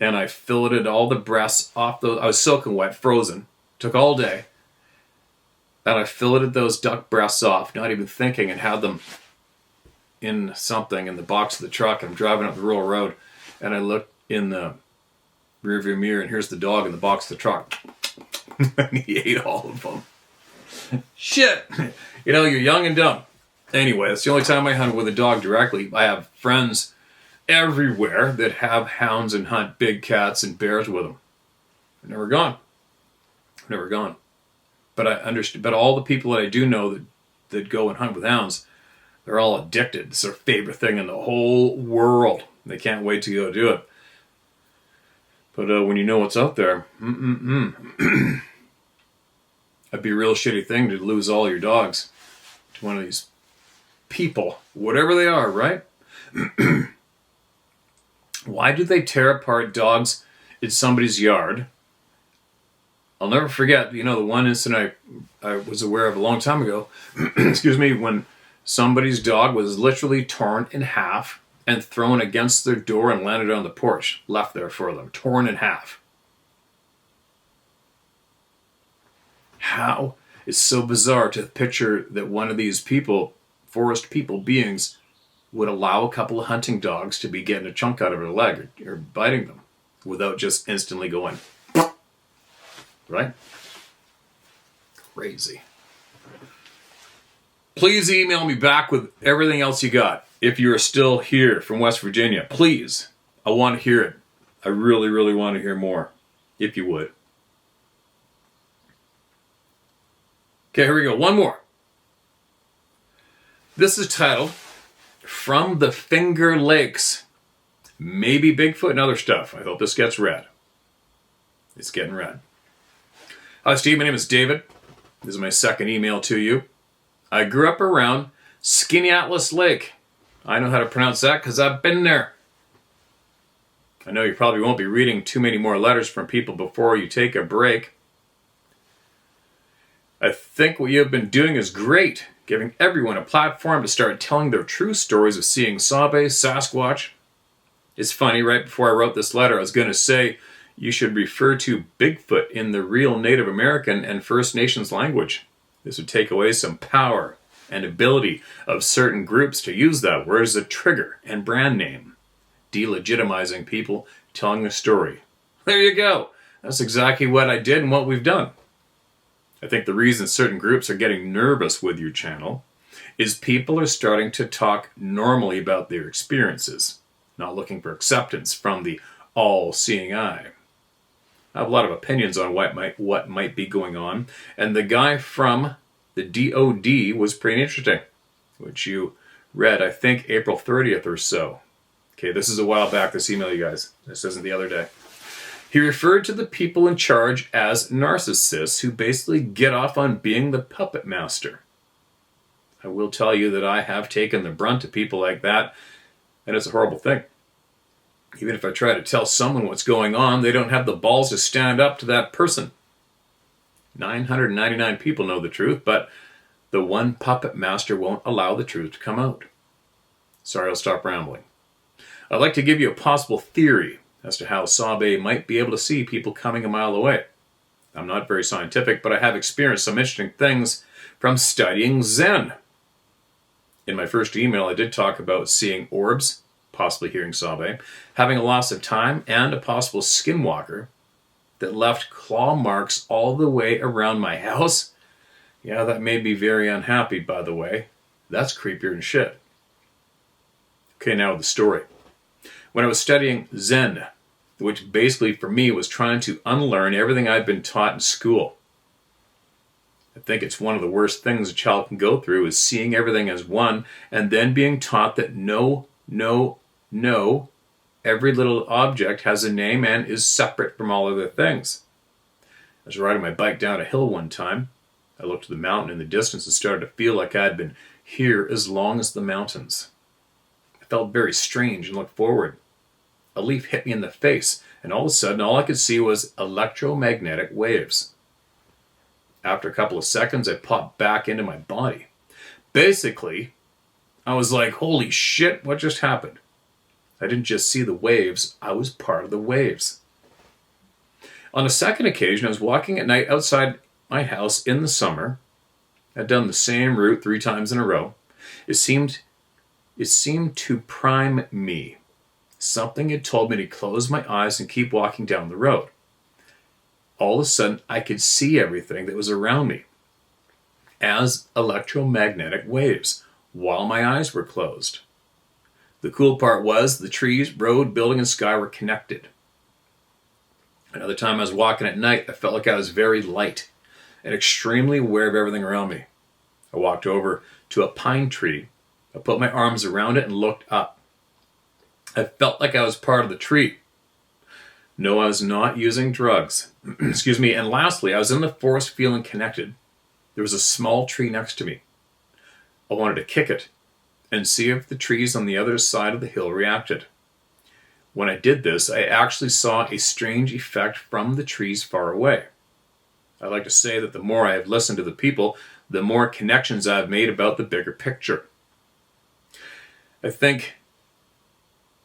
And I filleted all the breasts off those. I was soaking wet, frozen. Took all day. And I filleted those duck breasts off, not even thinking, and had them in something in the box of the truck. I'm driving up the rural road, and I looked in the rearview mirror, and here's the dog in the box of the truck. And he ate all of them. Shit! You know, you're young and dumb. Anyway, that's the only time I hunt with a dog directly. I have friends everywhere that have hounds and hunt big cats and bears with them. I've never gone. But I understand. But all the people that I do know that go and hunt with hounds, they're all addicted. It's their favorite thing in the whole world. They can't wait to go do it. But when you know what's out there, that'd be a real shitty thing to lose all your dogs to one of these people, whatever they are, right? Why do they tear apart dogs in somebody's yard? I'll never forget, the one incident I was aware of a long time ago, excuse me, when somebody's dog was literally torn in half and thrown against their door and landed on the porch, left there for them, torn in half. How? It's so bizarre to picture that one of these people, forest people, beings, would allow a couple of hunting dogs to be getting a chunk out of their leg or biting them without just instantly going, right? Crazy. Please email me back with everything else you got. If you're still here from West Virginia, please. I want to hear it. I really, really want to hear more, if you would. Okay, here we go. One more. This is titled, From the Finger Lakes. Maybe Bigfoot and other stuff. I hope this gets read. It's getting read. Hi, Steve. My name is David. This is my second email to you. I grew up around Skaneateles Lake. I know how to pronounce that because I've been there. I know you probably won't be reading too many more letters from people before you take a break. I think what you have been doing is great, giving everyone a platform to start telling their true stories of seeing Sabe, Sasquatch. It's funny, right before I wrote this letter, I was going to say you should refer to Bigfoot in the real Native American and First Nations language. This would take away some power and ability of certain groups to use that word as a trigger and brand name, delegitimizing people telling a story. There you go. That's exactly what I did and what we've done. I think the reason certain groups are getting nervous with your channel is people are starting to talk normally about their experiences, not looking for acceptance from the all-seeing eye. I have a lot of opinions on what might be going on, and the guy from the DOD was pretty interesting, which you read, I think, April 30th or so. Okay, this is a while back, this email, you guys. This isn't the other day. He referred to the people in charge as narcissists who basically get off on being the puppet master. I will tell you that I have taken the brunt of people like that, and it's a horrible thing. Even if I try to tell someone what's going on, they don't have the balls to stand up to that person. 999 people know the truth, but the one puppet master won't allow the truth to come out. Sorry, I'll stop rambling. I'd like to give you a possible theory as to how Sabe might be able to see people coming a mile away. I'm not very scientific, but I have experienced some interesting things from studying Zen. In my first email, I did talk about seeing orbs, possibly hearing Sabe, having a loss of time, and a possible skinwalker that left claw marks all the way around my house. Yeah, that made me very unhappy, by the way. That's creepier than shit. Okay, now the story. When I was studying Zen, which basically for me was trying to unlearn everything I'd been taught in school. I think it's one of the worst things a child can go through is seeing everything as one and then being taught that no, every little object has a name and is separate from all other things. I was riding my bike down a hill one time. I looked at the mountain in the distance and started to feel like I had been here as long as the mountains. I felt very strange and looked forward. A leaf hit me in the face, and all of a sudden all I could see was electromagnetic waves. After a couple of seconds, I popped back into my body. Basically, I was like, holy shit, what just happened? I didn't just see the waves, I was part of the waves. On a second occasion, I was walking at night outside my house in the summer. I'd done the same route 3 times in a row. It seemed to prime me. Something had told me to close my eyes and keep walking down the road. All of a sudden, I could see everything that was around me as electromagnetic waves while my eyes were closed. The cool part was the trees, road, building, and sky were connected. Another time I was walking at night, I felt like I was very light and extremely aware of everything around me. I walked over to a pine tree. I put my arms around it and looked up. I felt like I was part of the tree. No, I was not using drugs. Excuse me. And lastly, I was in the forest feeling connected. There was a small tree next to me. I wanted to kick it and see if the trees on the other side of the hill reacted. When I did this, I actually saw a strange effect from the trees far away. I like to say that the more I have listened to the people, the more connections I have made about the bigger picture. I think,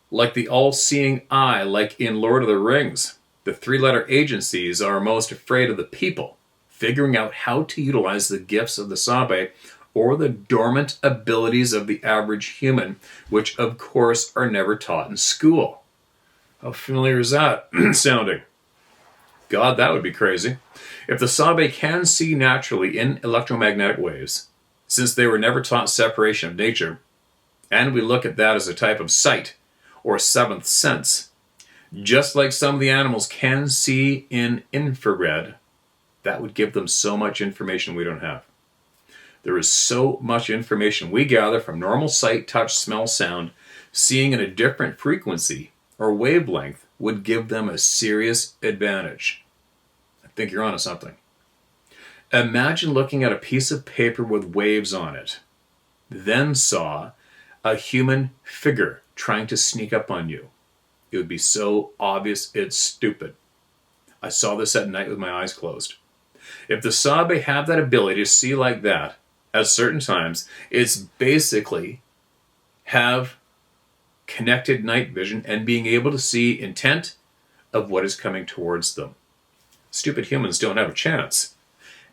like the all-seeing eye, like in Lord of the Rings, the 3-letter agencies are most afraid of the people, figuring out how to utilize the gifts of the Sabe or the dormant abilities of the average human, which of course are never taught in school. How familiar is that sounding? God, that would be crazy. If the Sabe can see naturally in electromagnetic waves, since they were never taught separation of nature, and we look at that as a type of sight, or seventh sense, just like some of the animals can see in infrared, that would give them so much information we don't have. There is so much information we gather from normal sight, touch, smell, sound. Seeing in a different frequency or wavelength would give them a serious advantage. I think you're onto something. Imagine looking at a piece of paper with waves on it, then saw a human figure trying to sneak up on you. It would be so obvious it's stupid. I saw this at night with my eyes closed. If the Sabe have that ability to see like that at certain times, it's basically have connected night vision and being able to see intent of what is coming towards them. Stupid humans don't have a chance.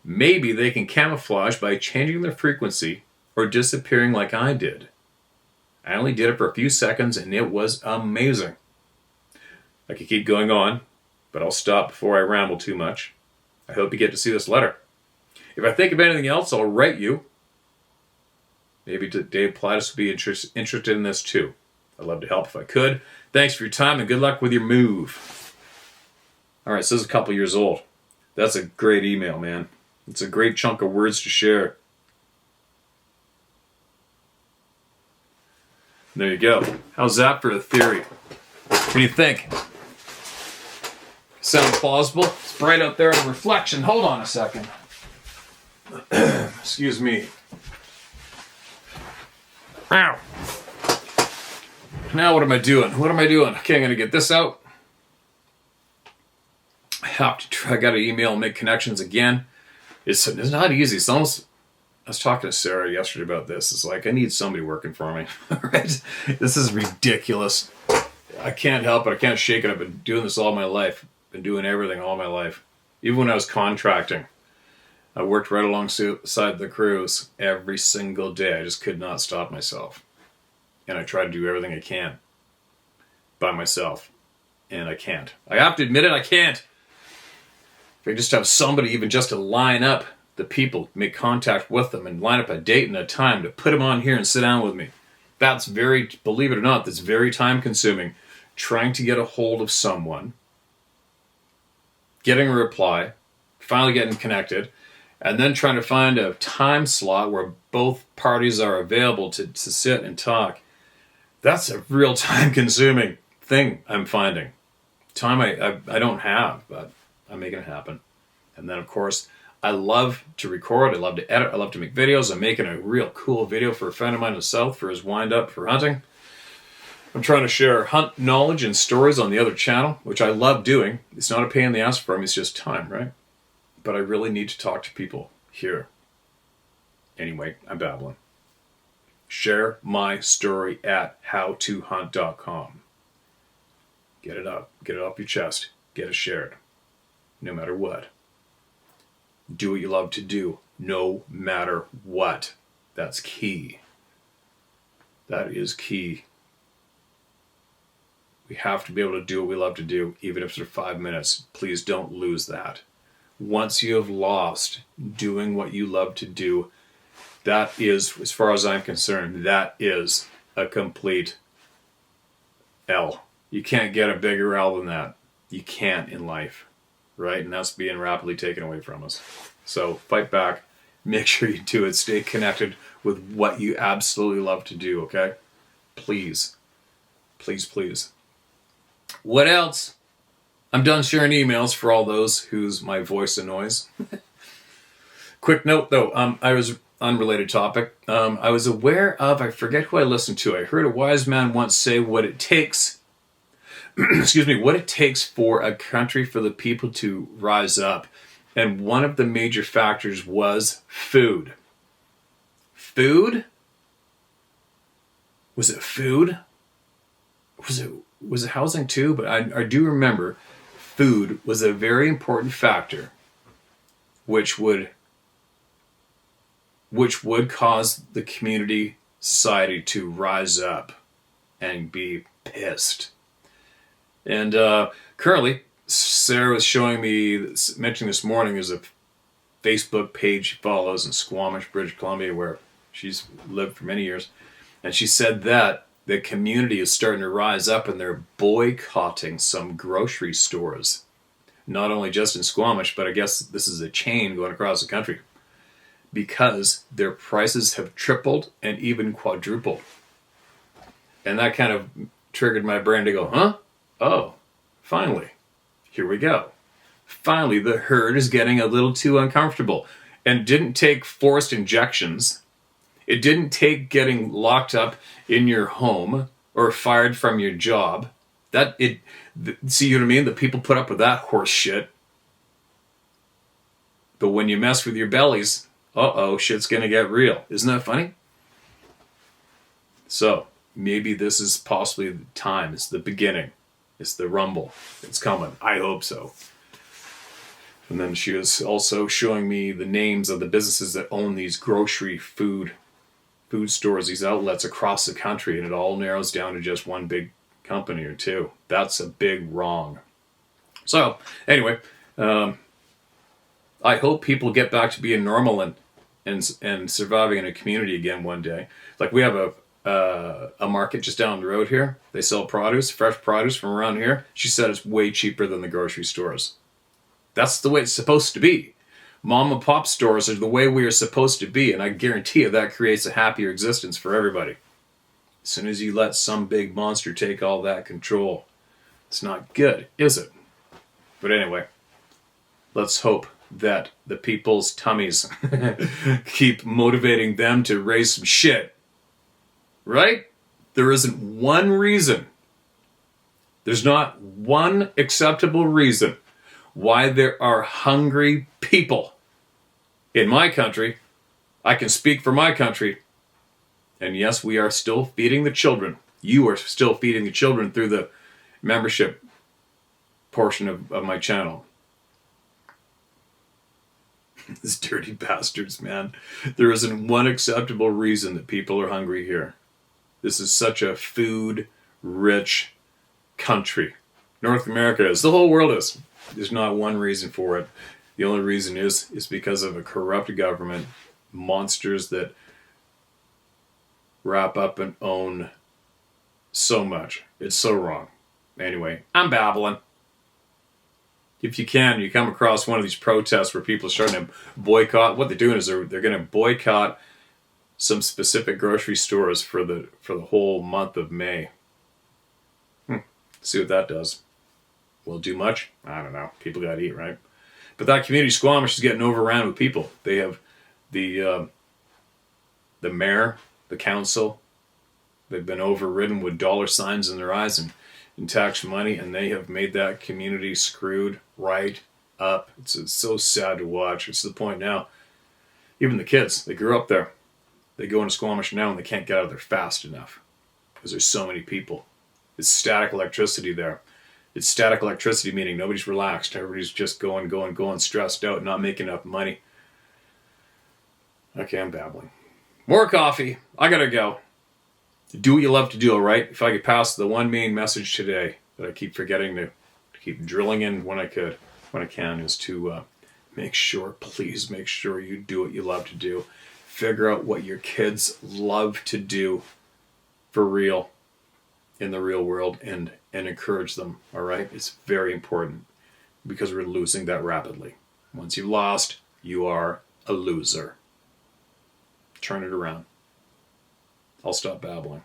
Maybe they can camouflage by changing their frequency or disappearing like I did. I only did it for a few seconds and it was amazing. I could keep going on, but I'll stop before I ramble too much. I hope you get to see this letter. If I think of anything else, I'll write you. Maybe Dave Plattis would be interested in this too. I'd love to help if I could. Thanks for your time and good luck with your move. All right, so this is a couple years old. That's a great email, man. It's a great chunk of words to share. There you go. How's that for a theory? What do you think? Sound plausible? It's bright out there in reflection. Hold on a second. Excuse me. Ow. Now what am I doing? Okay, I'm going to get this out. I got to email and make connections again. It's not easy. It's almost... I was talking to Sarah yesterday about this. It's like, I need somebody working for me. Right? This is ridiculous. I can't help it. I can't shake it. I've been doing this all my life. Been doing everything all my life. Even when I was contracting, I worked right alongside the crews every single day. I just could not stop myself. And I try to do everything I can by myself. And I can't. I have to admit it, I can't. If I just have somebody even just to line up the people, make contact with them, and line up a date and a time to put them on here and sit down with me. That's very, believe it or not, that's very time consuming. Trying to get a hold of someone, getting a reply, finally getting connected, and then trying to find a time slot where both parties are available to sit and talk. That's a real time consuming thing I'm finding. Time I don't have, but I'm making it happen. And then of course, I love to record, I love to edit, I love to make videos. I'm making a real cool video for a friend of mine in the South for his wind-up for hunting. I'm trying to share hunt knowledge and stories on the other channel, which I love doing. It's not a pain in the ass for me, it's just time, right? But I really need to talk to people here. Anyway, I'm babbling. Share my story at howtohunt.com. Get it up. Get it off your chest. Get it shared. No matter what. Do what you love to do. No matter what. That's key. That is key. We have to be able to do what we love to do, even if it's for 5 minutes. Please don't lose that. Once you have lost doing what you love to do, that is, as far as I'm concerned, that is a complete L. You can't get a bigger L than that. You can't in life, right? And that's being rapidly taken away from us. So fight back. Make sure you do it. Stay connected with what you absolutely love to do, okay? Please. Please, please. What else? I'm done sharing emails for all those whose my voice annoys. Quick note, though. I was unrelated topic. I was aware of, I forget who I listened to. I heard a wise man once say what it takes, excuse me, what it takes for a country, for the people to rise up. And one of the major factors was food. Food? Was it food? Was it housing too? But I do remember food was a very important factor, which would cause the community, society to rise up and be pissed. And currently, Sarah was showing me, mentioning this morning, there's a Facebook page she follows in Squamish, British Columbia, where she's lived for many years. And she said that the community is starting to rise up and they're boycotting some grocery stores. Not only just in Squamish, but I guess this is a chain going across the country. Because their prices have tripled and even quadrupled. And that kind of triggered my brain to go, huh? Oh, finally. Here we go. Finally, the herd is getting a little too uncomfortable. And it didn't take forced injections. It didn't take getting locked up in your home or fired from your job. See what I mean? The people put up with that horse shit. But when you mess with your bellies, shit's gonna get real. Isn't that funny? So, maybe this is possibly the time. It's the beginning. It's the rumble. It's coming. I hope so. And then she was also showing me the names of the businesses that own these grocery food stores, these outlets across the country, and it all narrows down to just one big company or two. That's a big wrong. So, anyway, I hope people get back to being normal and surviving in a community again one day. Like, we have a market just down the road here. They sell produce, fresh produce from around here. She said it's way cheaper than the grocery stores. That's the way it's supposed to be. Mom and pop stores are the way we are supposed to be, and I guarantee you that creates a happier existence for everybody. As soon as you let some big monster take all that control, it's not good, is it? But anyway, let's hope that the people's tummies keep motivating them to raise some shit. Right? There isn't one reason. There's not one acceptable reason why there are hungry people in my country. I can speak for my country. And yes, we are still feeding the children. You are still feeding the children through the membership portion of my channel. These dirty bastards, man. There isn't one acceptable reason that people are hungry here. This is such a food-rich country. North America is. The whole world is. There's not one reason for it. The only reason is because of a corrupt government, monsters that wrap up and own so much. It's so wrong. Anyway, I'm babbling. If you can, you come across one of these protests where people are starting to boycott. What they're doing is they're going to boycott some specific grocery stores for the whole month of May. See what that does. Will it do much? I don't know. People got to eat, right? But that community, Squamish, is getting overrun with people. They have the mayor, the council. They've been overridden with dollar signs in their eyes and tax money, and they have made that community screwed right up. It's so sad to watch. It's to the point now, even the kids, they grew up there. They go into Squamish now and they can't get out of there fast enough because there's so many people. It's static electricity there. It's static electricity, meaning nobody's relaxed. Everybody's just going, stressed out, not making enough money. Okay, I'm babbling. More coffee. I gotta go. Do what you love to do, all right? If I could pass the one main message today that I keep forgetting to keep drilling in when I can, is to please make sure you do what you love to do. Figure out what your kids love to do for real in the real world and encourage them, all right? It's very important because we're losing that rapidly. Once you've lost, you are a loser. Turn it around. I'll stop babbling.